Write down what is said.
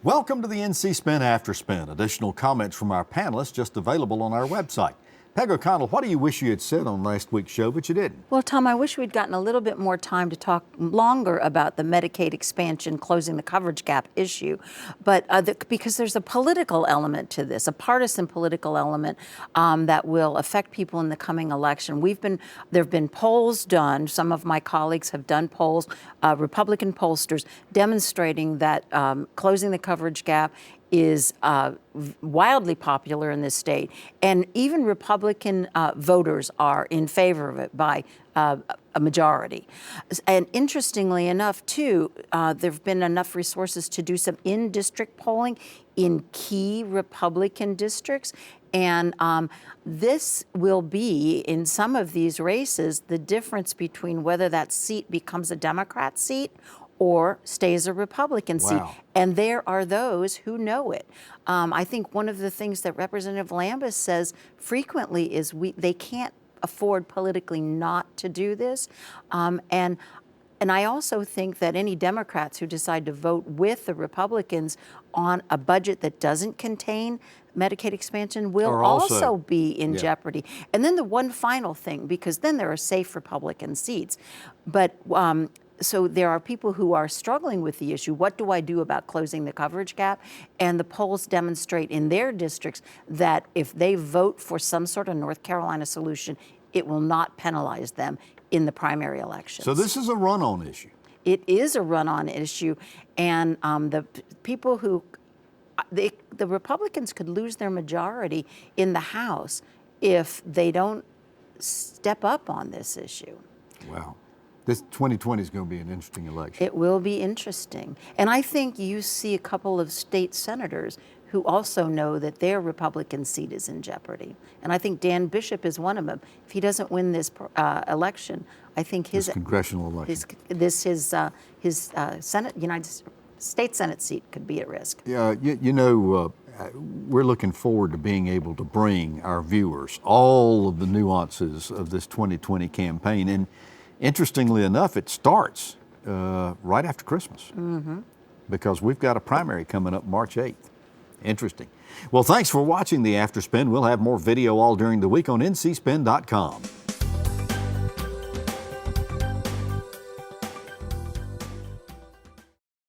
Welcome to the NC Spin After Spin. Additional comments from our panelists just available on our website. Peg O'Connell, what do you wish you had said on last week's show, but you didn't? Well, Tom, I wish we'd gotten a little bit more time to talk longer about the Medicaid expansion, closing the coverage gap issue, but because there's a political element to this, a partisan political element that will affect people in the coming election. There have been polls done. Some of my colleagues have done polls, Republican pollsters, demonstrating that closing the coverage gap is wildly popular in this state, and even Republican voters are in favor of it by a majority. And interestingly enough, too, there have been enough resources to do some in-district polling in key Republican districts, and this will be, in some of these races, the difference between whether that seat becomes a Democrat seat or stays a Republican seat. And there are those who know it. I think one of the things that Representative Lambus says frequently is they can't afford politically not to do this. And I also think that any Democrats who decide to vote with the Republicans on a budget that doesn't contain Medicaid expansion will also be in jeopardy. And then the one final thing, because then there are safe Republican seats, but so there are people who are struggling with the issue. What do I do about closing the coverage gap? And the polls demonstrate in their districts that if they vote for some sort of North Carolina solution, it will not penalize them in the primary elections. So this is a run-on issue. It is a run-on issue, and the people who, the Republicans could lose their majority in the House if they don't step up on this issue. Wow. This 2020 is going to be an interesting election. It will be interesting. And I think you see a couple of state senators who also know that their Republican seat is in jeopardy. And I think Dan Bishop is one of them. If he doesn't win this election, I think his congressional election, his Senate, United States Senate seat could be at risk. Yeah, you know, we're looking forward to being able to bring our viewers all of the nuances of this 2020 campaign. And interestingly enough, it starts right after Christmas, because we've got a primary coming up March 8th. Interesting. Well, thanks for watching the After Spin. We'll have more video all during the week on ncspin.com.